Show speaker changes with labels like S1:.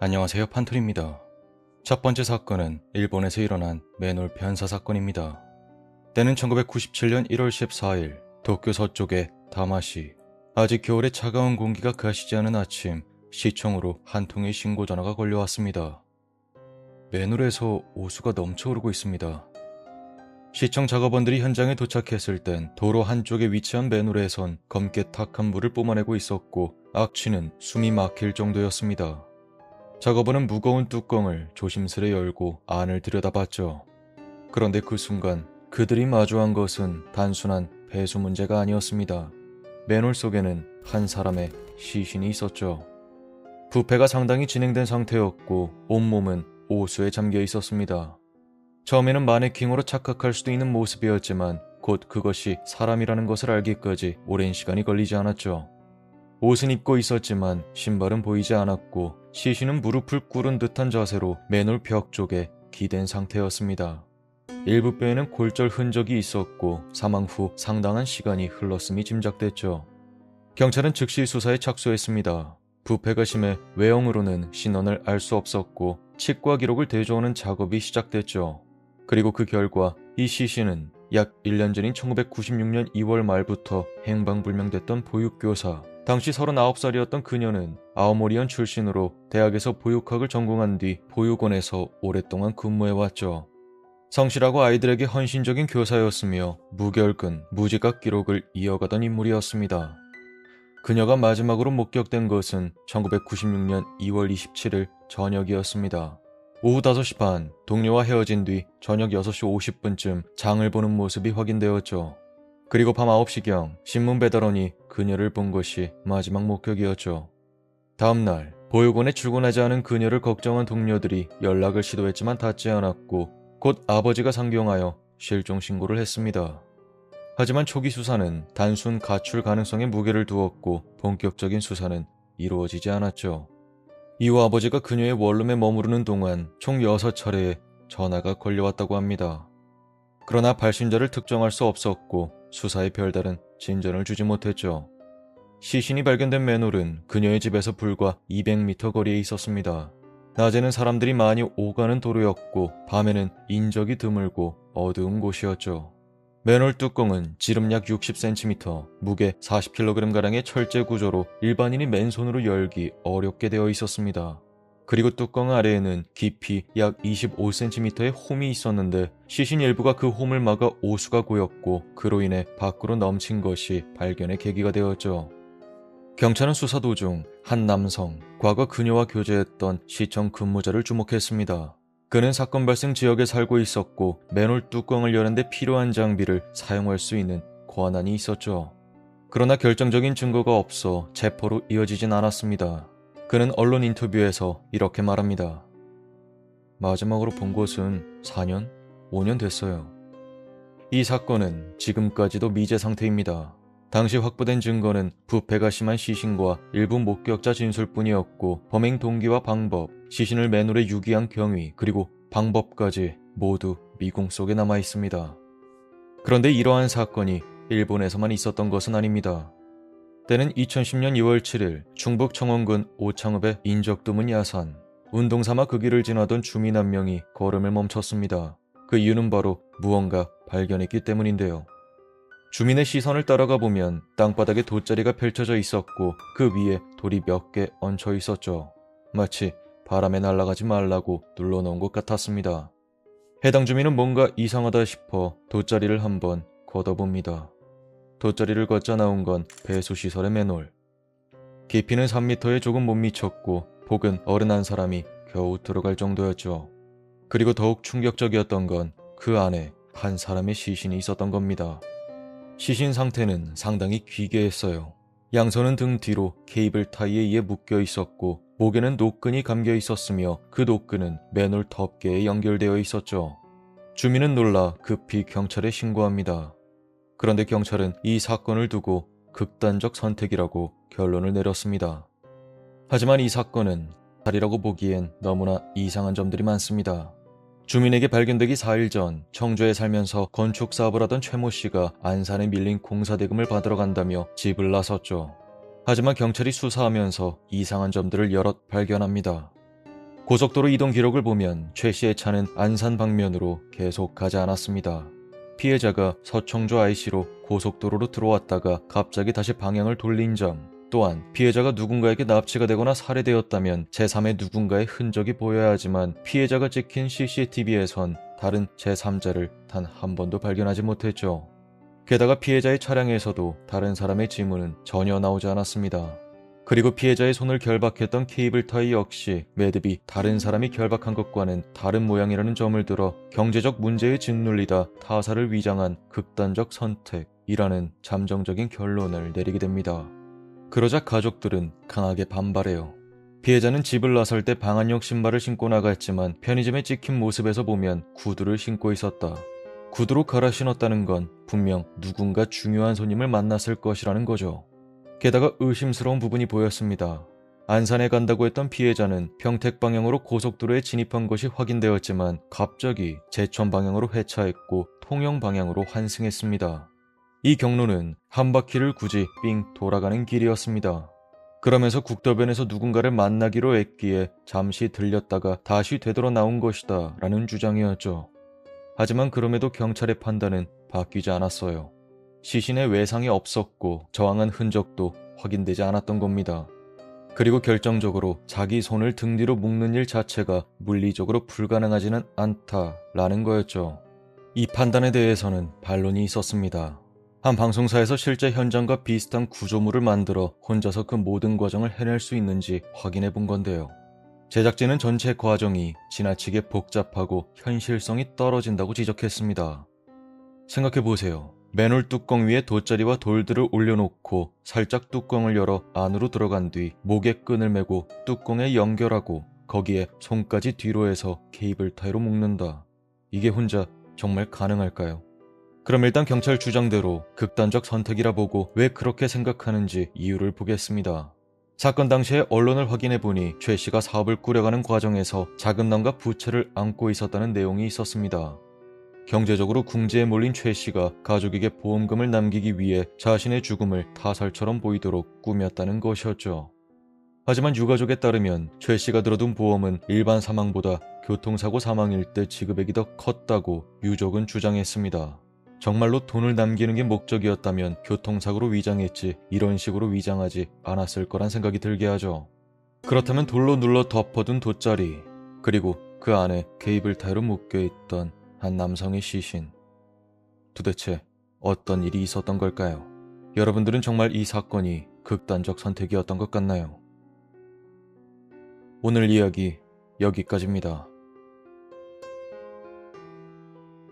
S1: 안녕하세요, 판토리입니다. 첫 번째 사건은 일본에서 일어난 맨홀 변사 사건입니다. 때는 1997년 1월 14일 도쿄 서쪽의 다마시. 아직 겨울의 차가운 공기가 가시지 않은 아침, 시청으로 한 통의 신고 전화가 걸려왔습니다. 맨홀에서 오수가 넘쳐오르고 있습니다. 시청 작업원들이 현장에 도착했을 땐 도로 한쪽에 위치한 맨홀에선 검게 탁한 물을 뿜어내고 있었고 악취는 숨이 막힐 정도였습니다. 작업원은 무거운 뚜껑을 조심스레 열고 안을 들여다봤죠. 그런데 그 순간 그들이 마주한 것은 단순한 배수 문제가 아니었습니다. 맨홀 속에는 한 사람의 시신이 있었죠. 부패가 상당히 진행된 상태였고 온몸은 오수에 잠겨 있었습니다. 처음에는 마네킹으로 착각할 수도 있는 모습이었지만 곧 그것이 사람이라는 것을 알기까지 오랜 시간이 걸리지 않았죠. 옷은 입고 있었지만 신발은 보이지 않았고 시신은 무릎을 꿇은 듯한 자세로 맨홀 벽 쪽에 기댄 상태였습니다. 일부 뼈에는 골절 흔적이 있었고 사망 후 상당한 시간이 흘렀음이 짐작됐죠. 경찰은 즉시 수사에 착수했습니다. 부패가 심해 외형으로는 신원을 알 수 없었고 치과 기록을 대조하는 작업이 시작됐죠. 그리고 그 결과 이 시신은 약 1년 전인 1996년 2월 말부터 행방불명됐던 보육교사, 당시 39살이었던 그녀는 아오모리현 출신으로 대학에서 보육학을 전공한 뒤 보육원에서 오랫동안 근무해왔죠. 성실하고 아이들에게 헌신적인 교사였으며 무결근, 무지각 기록을 이어가던 인물이었습니다. 그녀가 마지막으로 목격된 것은 1996년 2월 27일 저녁이었습니다. 오후 5시 반, 동료와 헤어진 뒤 저녁 6시 50분쯤 장을 보는 모습이 확인되었죠. 그리고 밤 9시경 신문 배달원이 그녀를 본 것이 마지막 목격이었죠. 다음날 보육원에 출근하지 않은 그녀를 걱정한 동료들이 연락을 시도했지만 닿지 않았고 곧 아버지가 상경하여 실종 신고를 했습니다. 하지만 초기 수사는 단순 가출 가능성에 무게를 두었고 본격적인 수사는 이루어지지 않았죠. 이후 아버지가 그녀의 원룸에 머무르는 동안 총 6차례의 전화가 걸려왔다고 합니다. 그러나 발신자를 특정할 수 없었고 수사에 별다른 진전을 주지 못했죠. 시신이 발견된 맨홀은 그녀의 집에서 불과 200m 거리에 있었습니다. 낮에는 사람들이 많이 오가는 도로였고 밤에는 인적이 드물고 어두운 곳이었죠. 맨홀 뚜껑은 지름 약 60cm, 무게 40kg가량의 철제 구조로 일반인이 맨손으로 열기 어렵게 되어 있었습니다. 그리고 뚜껑 아래에는 깊이 약 25cm의 홈이 있었는데 시신 일부가 그 홈을 막아 오수가 고였고 그로 인해 밖으로 넘친 것이 발견의 계기가 되었죠. 경찰은 수사 도중 한 남성, 과거 그녀와 교제했던 시청 근무자를 주목했습니다. 그는 사건 발생 지역에 살고 있었고 맨홀 뚜껑을 여는 데 필요한 장비를 사용할 수 있는 권한이 있었죠. 그러나 결정적인 증거가 없어 체포로 이어지진 않았습니다. 그는 언론 인터뷰에서 이렇게 말합니다. 마지막으로 본 것은 4년, 5년 됐어요. 이 사건은 지금까지도 미제 상태입니다. 당시 확보된 증거는 부패가 심한 시신과 일부 목격자 진술뿐이었고 범행 동기와 방법, 시신을 맨홀에 유기한 경위, 그리고 방법까지 모두 미궁 속에 남아 있습니다. 그런데 이러한 사건이 일본에서만 있었던 것은 아닙니다. 때는 2010년 2월 7일 충북 청원군 오창읍의 인적드문 야산. 운동삼아 그 길을 지나던 주민 한 명이 걸음을 멈췄습니다. 그 이유는 바로 무언가 발견했기 때문인데요. 주민의 시선을 따라가 보면 땅바닥에 돗자리가 펼쳐져 있었고 그 위에 돌이 몇 개 얹혀 있었죠. 마치 바람에 날아가지 말라고 눌러놓은 것 같았습니다. 해당 주민은 뭔가 이상하다 싶어 돗자리를 한번 걷어봅니다. 돗자리를 걷자 나온 건 배수시설의 맨홀. 깊이는 3m에 조금 못 미쳤고 폭은 어른 한 사람이 겨우 들어갈 정도였죠. 그리고 더욱 충격적이었던 건 그 안에 한 사람의 시신이 있었던 겁니다. 시신 상태는 상당히 기괴했어요. 양손은 등 뒤로 케이블 타이에 의해 묶여 있었고 목에는 노끈이 감겨 있었으며 그 노끈은 맨홀 덮개에 연결되어 있었죠. 주민은 놀라 급히 경찰에 신고합니다. 그런데 경찰은 이 사건을 두고 극단적 선택이라고 결론을 내렸습니다. 하지만 이 사건은 살이라고 보기엔 너무나 이상한 점들이 많습니다. 주민에게 발견되기 4일 전 청주에 살면서 건축사업을 하던 최모 씨가 안산에 밀린 공사대금을 받으러 간다며 집을 나섰죠. 하지만 경찰이 수사하면서 이상한 점들을 여럿 발견합니다. 고속도로 이동 기록을 보면 최 씨의 차는 안산 방면으로 계속 가지 않았습니다. 피해자가 서청조 IC로 고속도로로 들어왔다가 갑자기 다시 방향을 돌린 점, 또한 피해자가 누군가에게 납치가 되거나 살해되었다면 제3의 누군가의 흔적이 보여야 하지만 피해자가 찍힌 CCTV에선 다른 제3자를 단 한 번도 발견하지 못했죠. 게다가 피해자의 차량에서도 다른 사람의 지문은 전혀 나오지 않았습니다. 그리고 피해자의 손을 결박했던 케이블타이 역시 매듭이 다른 사람이 결박한 것과는 다른 모양이라는 점을 들어 경제적 문제에 짓눌리다 타사를 위장한 극단적 선택이라는 잠정적인 결론을 내리게 됩니다. 그러자 가족들은 강하게 반발해요. 피해자는 집을 나설 때 방한용 신발을 신고 나갔지만 편의점에 찍힌 모습에서 보면 구두를 신고 있었다. 구두로 갈아 신었다는 건 분명 누군가 중요한 손님을 만났을 것이라는 거죠. 게다가 의심스러운 부분이 보였습니다. 안산에 간다고 했던 피해자는 평택 방향으로 고속도로에 진입한 것이 확인되었지만 갑자기 제천 방향으로 회차했고 통영 방향으로 환승했습니다. 이 경로는 한 바퀴를 굳이 삥 돌아가는 길이었습니다. 그러면서 국도변에서 누군가를 만나기로 했기에 잠시 들렸다가 다시 되돌아 나온 것이다 라는 주장이었죠. 하지만 그럼에도 경찰의 판단은 바뀌지 않았어요. 시신에 외상이 없었고 저항한 흔적도 확인되지 않았던 겁니다. 그리고 결정적으로 자기 손을 등 뒤로 묶는 일 자체가 물리적으로 불가능하지는 않다라는 거였죠. 이 판단에 대해서는 반론이 있었습니다. 한 방송사에서 실제 현장과 비슷한 구조물을 만들어 혼자서 그 모든 과정을 해낼 수 있는지 확인해 본 건데요. 제작진은 전체 과정이 지나치게 복잡하고 현실성이 떨어진다고 지적했습니다. 생각해보세요. 맨홀 뚜껑 위에 돗자리와 돌들을 올려놓고 살짝 뚜껑을 열어 안으로 들어간 뒤 목에 끈을 매고 뚜껑에 연결하고 거기에 손까지 뒤로 해서 케이블 타이로 묶는다. 이게 혼자 정말 가능할까요? 그럼 일단 경찰 주장대로 극단적 선택이라 보고 왜 그렇게 생각하는지 이유를 보겠습니다. 사건 당시에 언론을 확인해보니 최 씨가 사업을 꾸려가는 과정에서 자금난과 부채를 안고 있었다는 내용이 있었습니다. 경제적으로 궁지에 몰린 최 씨가 가족에게 보험금을 남기기 위해 자신의 죽음을 타살처럼 보이도록 꾸몄다는 것이었죠. 하지만 유가족에 따르면 최 씨가 들어둔 보험은 일반 사망보다 교통사고 사망일 때 지급액이 더 컸다고 유족은 주장했습니다. 정말로 돈을 남기는 게 목적이었다면 교통사고로 위장했지 이런 식으로 위장하지 않았을 거란 생각이 들게 하죠. 그렇다면 돌로 눌러 덮어둔 돗자리, 그리고 그 안에 케이블 타이로 묶여있던 한 남성의 시신. 도대체 어떤 일이 있었던 걸까요? 여러분들은 정말 이 사건이 극단적 선택이었던 것 같나요? 오늘 이야기 여기까지입니다.